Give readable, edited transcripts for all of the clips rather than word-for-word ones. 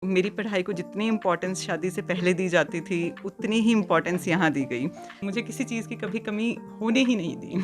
मेरी पढ़ाई को जितनी इम्पोर्टेंस शादी से पहले दी जाती थी उतनी ही इम्पोर्टेंस यहाँ दी गई। मुझे किसी चीज़ की कभी कमी होने ही नहीं दी।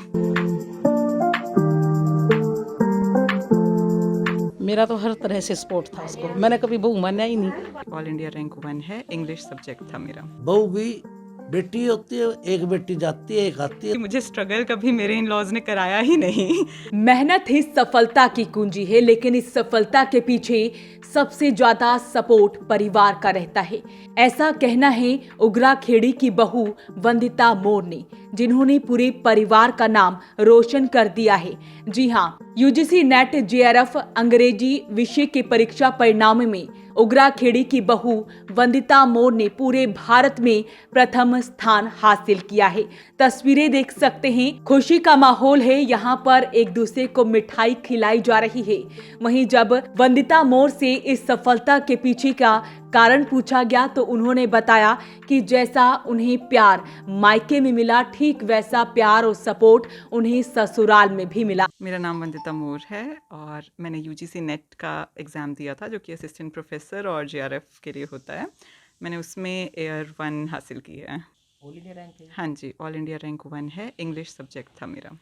मेरा तो हर तरह से सपोर्ट था उसको, मैंने कभी बहू माना ही नहीं। ऑल इंडिया रैंक 1 है, इंग्लिश सब्जेक्ट था मेरा। बहू भी बेटी होती है, एक बेटी जाती है एक आती है। मुझे स्ट्रगल कभी मेरे इन लॉज ने कराया ही नहीं। मेहनत ही सफलता की कुंजी है, लेकिन इस सफलता के पीछे सबसे ज्यादा सपोर्ट परिवार का रहता है। ऐसा कहना है उगरा खेड़ी की बहू वंदिता मोर ने, जिन्होंने पूरे परिवार का नाम रोशन कर दिया है। जी हाँ, यूजीसी नेट जेआरएफ अंग्रेजी विषय के परीक्षा परिणाम में उगरा खेड़ी की बहू वंदिता मोर ने पूरे भारत में प्रथम स्थान हासिल किया है। तस्वीरें देख सकते हैं, खुशी का माहौल है। यहाँ पर एक दूसरे को मिठाई खिलाई जा रही है। वहीं जब वंदिता मोर से इस सफलता के पीछे का कारण पूछा गया तो उन्होंने बताया कि जैसा उन्हें प्यार मायके में मिला, ठीक वैसा प्यार और सपोर्ट उन्हें ससुराल में भी मिला। मेरा नाम वंदिता मोर है और मैंने यूजीसी नेट का एग्ज़ाम दिया था, जो कि असिस्टेंट प्रोफेसर और जेआरएफ के लिए होता है। मैंने उसमें एयर 1 हासिल की है। ऑल इंडिया रैंक है? हाँ जी, ऑल इंडिया रैंक 1 है, इंग्लिश सब्जेक्ट था मेरा।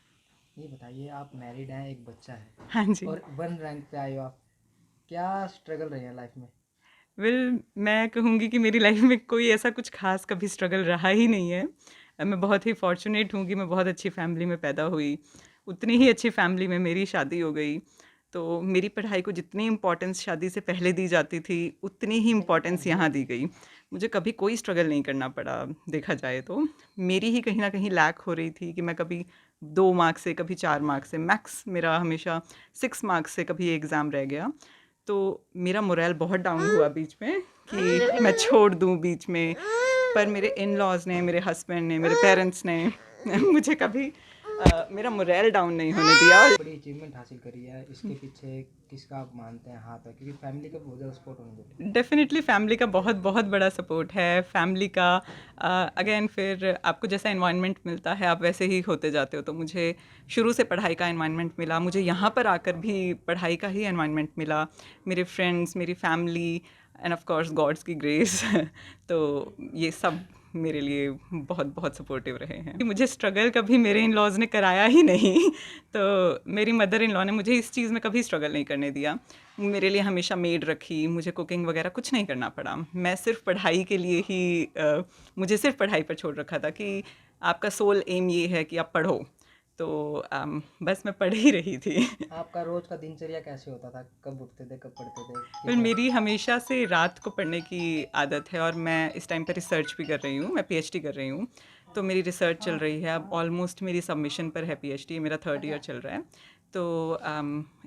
ये बताइए, आप मैरिड हैं, एक बच्चा है हाँ जी। और 1 रैंक पे आए हो आप, क्या स्ट्रगल रही है लाइफ में? मैं कहूँगी कि मेरी लाइफ में कोई ऐसा कुछ खास कभी स्ट्रगल रहा ही नहीं है। मैं बहुत ही फॉर्चुनेट हूँ कि मैं बहुत अच्छी फैमिली में पैदा हुई, उतनी ही अच्छी फैमिली में मेरी शादी हो गई। तो मेरी पढ़ाई को जितनी इम्पोर्टेंस शादी से पहले दी जाती थी उतनी ही इम्पोर्टेंस यहाँ दी गई। मुझे कभी कोई स्ट्रगल नहीं करना पड़ा। देखा जाए तो मेरी ही कहीं ना कहीं लैक हो रही थी कि मैं कभी 2 मार्क्स से, कभी 4 मार्क्स से, मैक्स मेरा हमेशा 6 मार्क्स से कभी एग्ज़ाम रह गया। तो मेरा मोरल बहुत डाउन हुआ बीच में कि मैं छोड़ दूं बीच में। पर मेरे इन लॉज ने, मेरे हस्बैंड ने, मेरे पेरेंट्स ने मुझे कभी मेरा मोरल डाउन नहीं होने दिया। बड़ी अचीवमेंट हासिल करी है, इसके पीछे किसका आप मानते हैं हाथ है? क्योंकि फैमिली का बहुत ज़्यादा सपोर्ट होना चाहिए। डेफिनेटली फैमिली का बहुत बहुत बड़ा सपोर्ट है। फैमिली का अगेन फिर आपको जैसा इन्वायरमेंट मिलता है आप वैसे ही होते जाते हो। तो मुझे शुरू से पढ़ाई का इन्वायरमेंट मिला, मुझे यहाँ पर आकर भी पढ़ाई का ही इन्वायरमेंट मिला। मेरे फ्रेंड्स, मेरी family and of course God's की ग्रेस तो ये सब मेरे लिए बहुत बहुत सपोर्टिव रहे हैं। मुझे स्ट्रगल कभी मेरे इन लॉज ने कराया ही नहीं। तो मेरी मदर इन लॉ ने मुझे इस चीज़ में कभी स्ट्रगल नहीं करने दिया। मेरे लिए हमेशा मेड रखी, मुझे कुकिंग वगैरह कुछ नहीं करना पड़ा। मैं सिर्फ पढ़ाई के लिए ही मुझे सिर्फ पढ़ाई पर छोड़ रखा था कि आपका सोल एम ये है कि आप पढ़ो। तो बस मैं पढ़ ही रही थी। आपका रोज का दिनचर्या कैसे होता था? कब उठते थे, कब पढ़ते थे? पर मेरी हमेशा से रात को पढ़ने की आदत है और मैं इस टाइम पर रिसर्च भी कर रही हूँ। मैं पीएचडी कर रही हूँ, तो मेरी रिसर्च चल रही है। अब ऑलमोस्ट मेरी सबमिशन पर है पीएचडी, मेरा 3rd ईयर चल रहा है। तो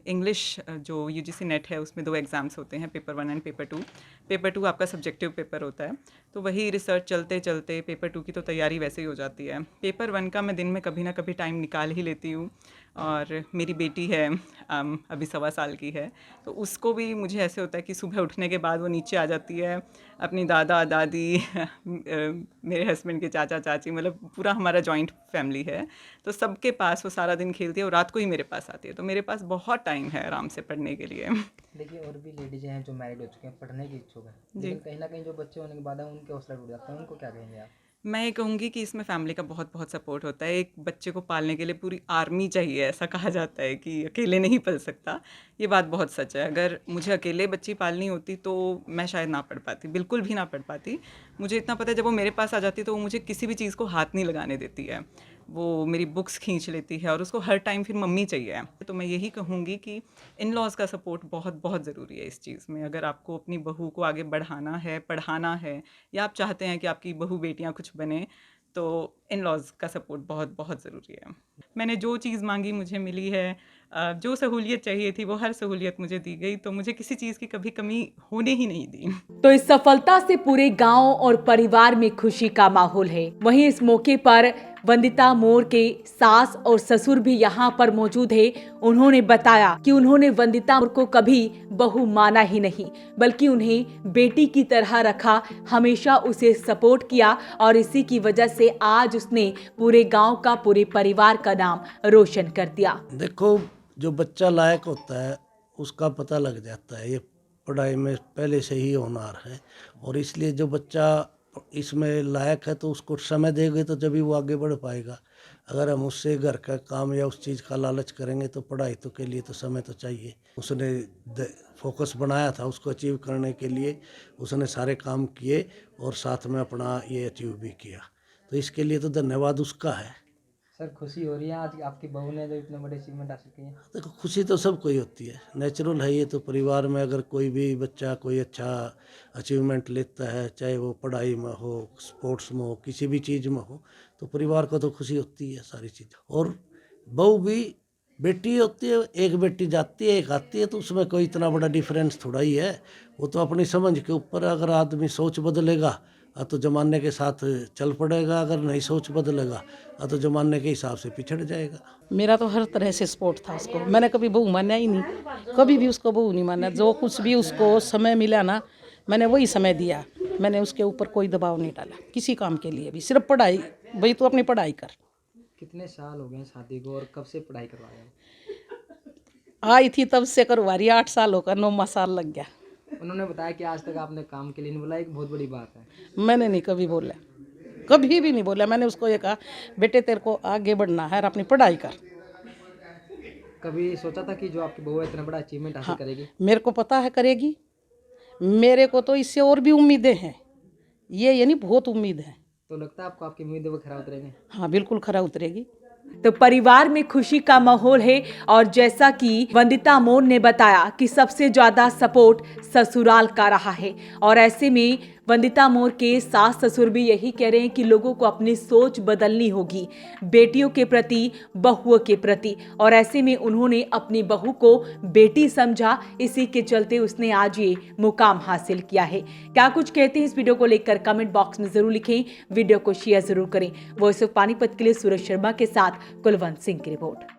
इंग्लिश जो यूजीसी नेट है उसमें 2 एग्ज़ाम्स होते हैं, पेपर 1 एंड पेपर 2। पेपर 2 आपका सब्जेक्टिव पेपर होता है। तो वही रिसर्च चलते चलते पेपर 2 की तो तैयारी वैसे ही हो जाती है। पेपर 1 का मैं दिन में कभी ना कभी टाइम निकाल ही लेती हूँ। और मेरी बेटी है अभी 1.25 साल की है, तो उसको भी मुझे ऐसे होता है कि सुबह उठने के बाद वो नीचे आ जाती है, अपनी दादा दादी मेरे हस्बैंड के चाचा चाची, मतलब पूरा हमारा जॉइंट फैमिली है। तो सबके पास वो सारा दिन खेलती है और रात को ही मेरे पास आती है। तो मेरे पास बहुत टाइम है आराम से पढ़ने के लिए। देखिए, और भी लेडीज हैं जो मैरिड हो चुके हैं, पढ़ने की इच्छुक है, जी। लेकिन कहीं ना कहीं जो बच्चे होने के बाद है उनके हौसला टूट जाते हैं, उनको क्या कहेंगे आप? मैं ये कहूँगी कि इसमें फैमिली का बहुत बहुत सपोर्ट होता है। एक बच्चे को पालने के लिए पूरी आर्मी चाहिए, ऐसा कहा जाता है कि अकेले नहीं पल सकता। ये बात बहुत सच है। अगर मुझे अकेले बच्ची पालनी होती तो मैं शायद ना पढ़ पाती, बिल्कुल भी ना पढ़ पाती। मुझे इतना पता है, जब वो मेरे पास आ जाती है तो वो मुझे किसी भी चीज़ को हाथ नहीं लगाने देती है। वो मेरी बुक्स खींच लेती है और उसको हर टाइम फिर मम्मी चाहिए। तो मैं यही कहूँगी कि इन लॉज़ का सपोर्ट बहुत बहुत ज़रूरी है इस चीज़ में। अगर आपको अपनी बहू को आगे बढ़ाना है, पढ़ाना है, या आप चाहते हैं कि आपकी बहू बेटियाँ कुछ बने, तो इन लॉज़ का सपोर्ट बहुत बहुत ज़रूरी है। मैंने जो चीज़ मांगी मुझे मिली है। जो सहूलियत चाहिए थी वो हर सहूलियत मुझे दी गई। तो मुझे किसी चीज़ की कभी कमी होने ही नहीं दी। तो इस सफलता से पूरे गांव और परिवार में खुशी का माहौल है। वहीं इस मौके पर वंदिता मोर के सास और ससुर भी यहाँ पर मौजूद है। उन्होंने बताया कि उन्होंने वंदिता मोर को कभी बहू माना ही नहीं, बल्कि उन्हें बेटी की तरह रखा, हमेशा उसे सपोर्ट किया और इसी की वजह से आज उसने पूरे गांव का, पूरे परिवार का नाम रोशन कर दिया। देखो, जो बच्चा लायक होता है उसका पता लग जाता है। ये पढ़ाई में पहले से ही होनहार है, और इसलिए जो बच्चा इसमें लायक है तो उसको समय देंगे तो जब भी वो आगे बढ़ पाएगा। अगर हम उससे घर का काम या उस चीज़ का लालच करेंगे तो पढ़ाई तो के लिए तो समय तो चाहिए। उसने फोकस बनाया था, उसको अचीव करने के लिए उसने सारे काम किए और साथ में अपना ये अचीव भी किया, तो इसके लिए तो धन्यवाद उसका है। सर खुशी हो रही है आज आपकी बहू ने जो इतने बड़े अचीवमेंट हासिल किए हैं? देखो खुशी तो सबको ही होती है, नेचुरल है ये तो। परिवार में अगर कोई भी बच्चा कोई अच्छा अचीवमेंट लेता है, चाहे वो पढ़ाई में हो, स्पोर्ट्स में हो, किसी भी चीज़ में हो, तो परिवार को तो खुशी होती है सारी चीज़। और बहू भी बेटी होती है, एक बेटी जाती है एक आती है, तो उसमें कोई इतना बड़ा डिफरेंस थोड़ा ही है। वो तो अपनी समझ के ऊपर, अगर आदमी सोच बदलेगा तो ज़माने के साथ चल पड़ेगा, अगर नहीं सोच बदलेगा तो ज़माने के हिसाब से पिछड़ जाएगा। मेरा तो हर तरह से सपोर्ट था उसको, मैंने कभी बहू माना ही नहीं, कभी भी उसको बहू नहीं माना। जो कुछ भी उसको समय मिला ना, मैंने वही समय दिया। मैंने उसके ऊपर कोई दबाव नहीं डाला किसी काम के लिए भी, सिर्फ पढ़ाई, भाई तू अपनी पढ़ाई कर। कितने साल हो गए हैं शादी को और कब से पढ़ाई करवाया है? आई थी तब से करवा रही, 8 साल होकर 9वां साल लग गया। उन्होंने बताया कि आज तक आपने काम के लिए नहीं बोला, एक बहुत बड़ी बात है। मैंने नहीं कभी बोला, कभी भी नहीं बोला। मैंने उसको ये कहा बेटे तेरे को आगे बढ़ना है और अपनी पढ़ाई कर। कभी सोचा था कि जो आपकी बहू है इतना बड़ा अचीवमेंट हासिल करेगी? मेरे को पता है करेगी, मेरे को तो इससे और भी उम्मीदें हैं, ये नहीं बहुत उम्मीद है। तो लगता है आपको आपकी उम्मीदें वो खरा उतरेंगे? हाँ बिल्कुल खरा उतरेगी। तो परिवार में खुशी का माहौल है और जैसा कि वंदिता मोर ने बताया कि सबसे ज्यादा सपोर्ट ससुराल का रहा है और ऐसे में वंदिता मोर के सास ससुर भी यही कह रहे हैं कि लोगों को अपनी सोच बदलनी होगी बेटियों के प्रति, बहुओं के प्रति, और ऐसे में उन्होंने अपनी बहू को बेटी समझा, इसी के चलते उसने आज ये मुकाम हासिल किया है। क्या कुछ कहते हैं इस वीडियो को लेकर कमेंट बॉक्स में जरूर लिखें, वीडियो को शेयर जरूर करें। वॉइस ऑफ पानीपत के लिए सूरज शर्मा के साथ कुलवंत सिंह की रिपोर्ट।